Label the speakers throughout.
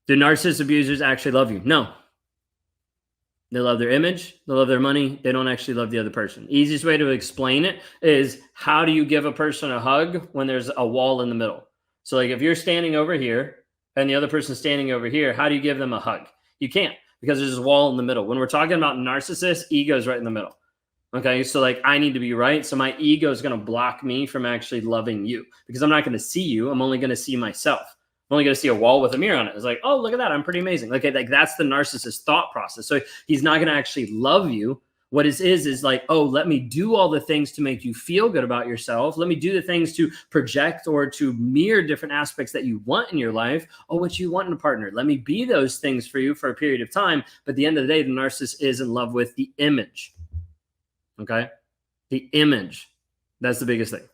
Speaker 1: Do narcissist abusers actually love you? No. They love their image. They love their money. They don't actually love the other person. Easiest way to explain it is, how do you give a person a hug when there's a wall in the middle? So like if you're standing over here and the other person's standing over here, how do you give them a hug? You can't, because there's a wall in the middle. When we're talking about narcissists, ego's right in the middle. Okay. So like I need to be right. So my ego is going to block me from actually loving you, because I'm not going to see you. I'm only going to see myself. I'm only going to see a wall with a mirror on it. It's like, oh, look at that. I'm pretty amazing. Okay. Like that's the narcissist thought process. So he's not going to actually love you. What it is like, oh, let me do all the things to make you feel good about yourself. Let me do the things to project or to mirror different aspects that you want in your life. Oh, what you want in a partner. Let me be those things for you for a period of time. But at the end of the day, the narcissist is in love with the image. Okay. The image. That's the biggest thing.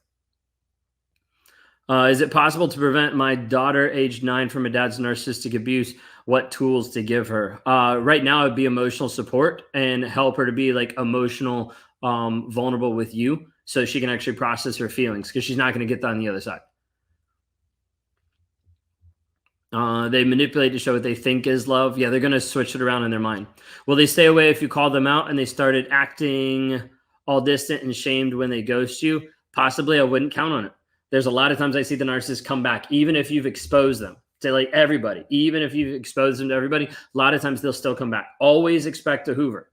Speaker 1: Is it possible to prevent my daughter, age 9, from a dad's narcissistic abuse? What tools to give her? Right now, it'd be emotional support and help her to be like emotional, vulnerable with you, so she can actually process her feelings, because she's not going to get that on the other side. They manipulate to show what they think is love. Yeah, they're going to switch it around in their mind. Will they stay away if you call them out and they started acting all distant and shamed when they ghost you? Possibly. I wouldn't count on it. There's a lot of times I see the narcissist come back, even if you've exposed them to like everybody, even if you've exposed them to everybody, a lot of times they'll still come back. Always expect a hoover.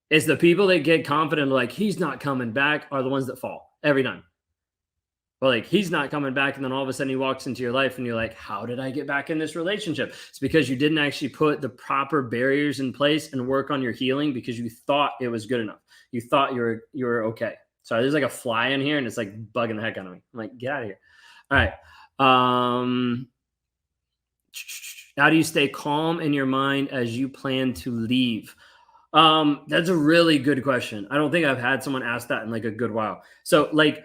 Speaker 1: It's the people that get confident, like he's not coming back, are the ones that fall every time. But like he's not coming back, and then all of a sudden he walks into your life and you're like, how did I get back in this relationship? It's because you didn't actually put the proper barriers in place and work on your healing, because you thought it was good enough. You thought you were okay. Sorry, there's like a fly in here and it's like bugging the heck out of me. I'm like, get out of here. All right. How do you stay calm in your mind as you plan to leave? That's a really good question. I don't think I've had someone ask that in like a good while. So like,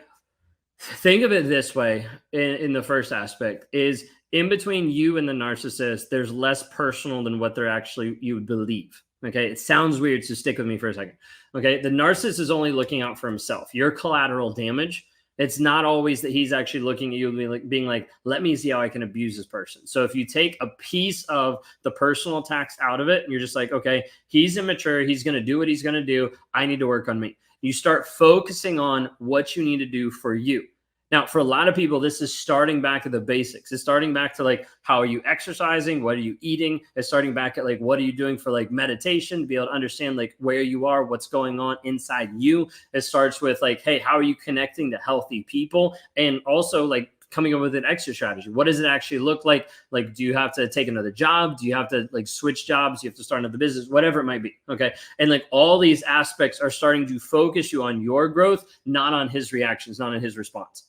Speaker 1: think of it this way. In the first aspect is, in between you and the narcissist, there's less personal than what they're actually, you would believe. Okay. It sounds weird, so stick with me for a second. Okay. The narcissist is only looking out for himself. Your collateral damage. It's not always that he's actually looking at you being like, let me see how I can abuse this person. So if you take a piece of the personal attacks out of it and you're just like, okay, he's immature, he's going to do what he's going to do, I need to work on me. You start focusing on what you need to do for you. Now, for a lot of people, this is starting back at the basics. It's starting back to like, how are you exercising? What are you eating? It's starting back at like, what are you doing for like meditation, to be able to understand like where you are, what's going on inside you. It starts with like, hey, how are you connecting to healthy people? And also like coming up with an exit strategy. What does it actually look like? Like, do you have to take another job? Do you have to like switch jobs? Do you have to start another business? Whatever it might be. Okay. And like all these aspects are starting to focus you on your growth, not on his reactions, not on his response.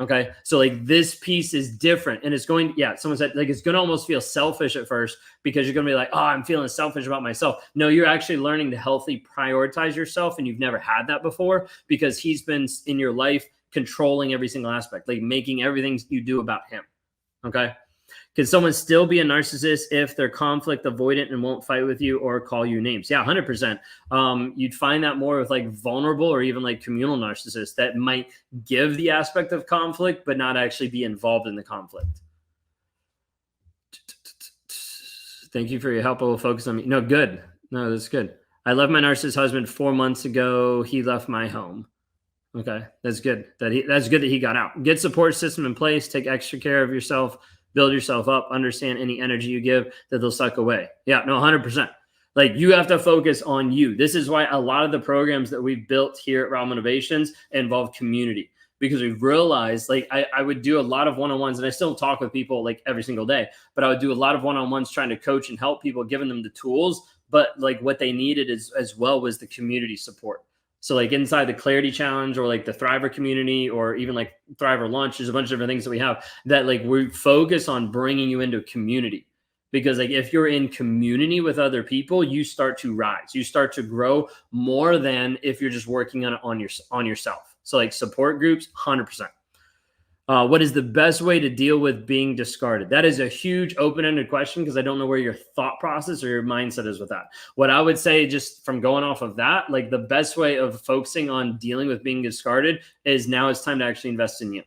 Speaker 1: Okay. So like this piece is different, and it's going, yeah, someone said like, it's going to almost feel selfish at first, because you're going to be like, oh, I'm feeling selfish about myself. No, you're actually learning to healthy prioritize yourself. And you've never had that before, because he's been in your life controlling every single aspect, like making everything you do about him. Okay. Can someone still be a narcissist if they're conflict avoidant and won't fight with you or call you names? Yeah, 100%. You'd find that more with like vulnerable or even like communal narcissists that might give the aspect of conflict, but not actually be involved in the conflict. Thank you for your help. I will focus on me. No, good. No, that's good. I left my narcissist husband 4 months ago. He left my home. Okay, that's good. That's good that he got out. Get support system in place. Take extra care of yourself. Build yourself up. Understand any energy you give that they'll suck away. Yeah, no, 100%. Like you have to focus on you. This is why a lot of the programs that we've built here at Raw Motivations involve community, because we've realized like I would do a lot of one-on-ones, and I still talk with people like every single day, but I would do a lot of one-on-ones trying to coach and help people, giving them the tools. But like what they needed as well was the community support. So like inside the Clarity Challenge or like the Thriver community or even like Thriver Launch, there's a bunch of different things that we have that like we focus on bringing you into community. Because like if you're in community with other people, you start to rise, you start to grow more than if you're just working on yourself. So like support groups, 100%. What is the best way to deal with being discarded? That is a huge open-ended question, because I don't know where your thought process or your mindset is with that. What I would say, just from going off of that, like the best way of focusing on dealing with being discarded is now it's time to actually invest in you.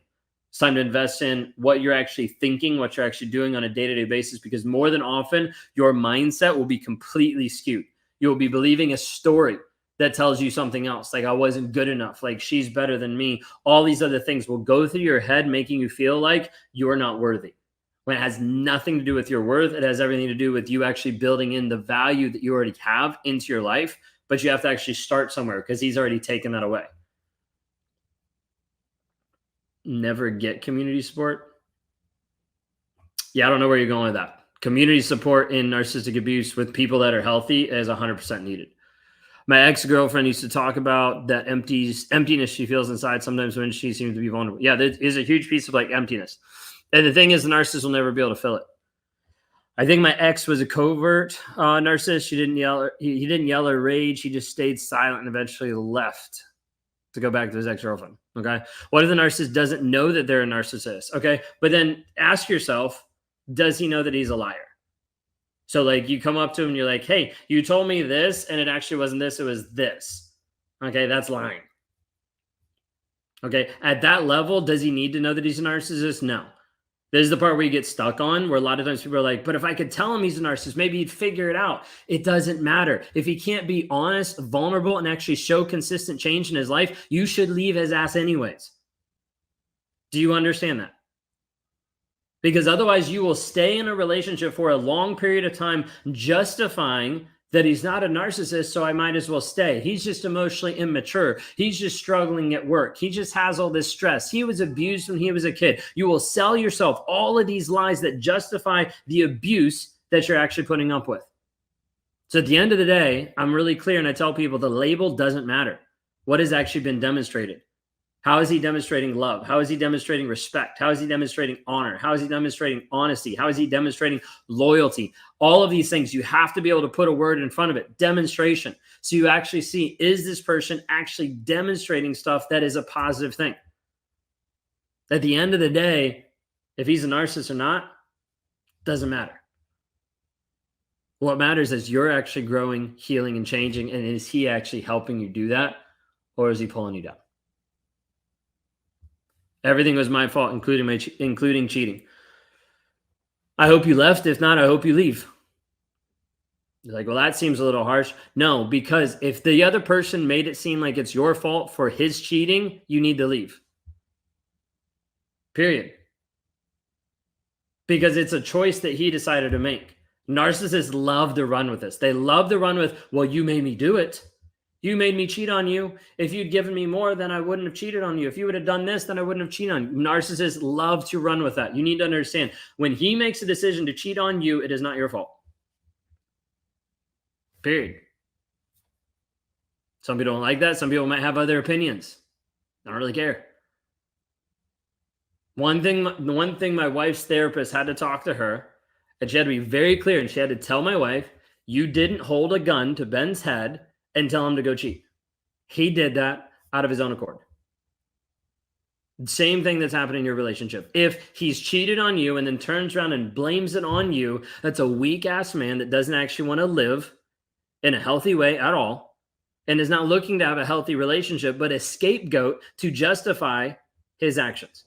Speaker 1: It's time to invest in what you're actually thinking, what you're actually doing on a day-to-day basis, because more than often, your mindset will be completely skewed. You'll be believing a story that tells you something else, like I wasn't good enough, like she's better than me. All these other things will go through your head, making you feel like you're not worthy. When it has nothing to do with your worth, it has everything to do with you actually building in the value that you already have into your life, but you have to actually start somewhere because he's already taken that away. Never get community support. Yeah, I don't know where you're going with that. Community support in narcissistic abuse with people that are healthy is 100% needed. My ex-girlfriend used to talk about that emptiness she feels inside sometimes when she seems to be vulnerable. Yeah, there is a huge piece of like emptiness. And the thing is, the narcissist will never be able to fill it. I think my ex was a covert narcissist. She didn't yell. He didn't yell or rage. He just stayed silent and eventually left to go back to his ex-girlfriend. Okay. What if the narcissist doesn't know that they're a narcissist? Okay. But then ask yourself, does he know that he's a liar? So like you come up to him and you're like, hey, you told me this and it actually wasn't this, it was this. Okay. That's lying. Okay. At that level, does he need to know that he's a narcissist? No. This is the part where you get stuck on, where a lot of times people are like, but if I could tell him he's a narcissist, maybe he'd figure it out. It doesn't matter. If he can't be honest, vulnerable, and actually show consistent change in his life, you should leave his ass anyways. Do you understand that? Because otherwise you will stay in a relationship for a long period of time justifying that he's not a narcissist, so I might as well stay. He's just emotionally immature. He's just struggling at work. He just has all this stress. He was abused when he was a kid. You will sell yourself all of these lies that justify the abuse that you're actually putting up with. So at the end of the day, I'm really clear, and I tell people the label doesn't matter. What has actually been demonstrated? How is he demonstrating love? How is he demonstrating respect? How is he demonstrating honor? How is he demonstrating honesty? How is he demonstrating loyalty? All of these things, you have to be able to put a word in front of it, demonstration. So you actually see, is this person actually demonstrating stuff that is a positive thing? At the end of the day, if he's a narcissist or not, doesn't matter. What matters is you're actually growing, healing, and changing. And is he actually helping you do that? Or is he pulling you down? Everything was my fault, including cheating. I hope you left. If not, I hope you leave. You're like, well, that seems a little harsh. No, because if the other person made it seem like it's your fault for his cheating, you need to leave. Period. Because it's a choice that he decided to make. Narcissists love to run with this. They love to run with, well, you made me do it. You made me cheat on you. If you'd given me more, then I wouldn't have cheated on you. If you would have done this, then I wouldn't have cheated on you. Narcissists love to run with that. You need to understand, when he makes a decision to cheat on you, it is not your fault. Period. Some people don't like that. Some people might have other opinions. I don't really care. The one thing my wife's therapist had to talk to her, and she had to be very clear, and she had to tell my wife, you didn't hold a gun to Ben's head and tell him to go cheat. He did that out of his own accord. Same thing that's happened in your relationship. If he's cheated on you and then turns around and blames it on you, that's a weak ass man that doesn't actually want to live in a healthy way at all and is not looking to have a healthy relationship, but a scapegoat to justify his actions.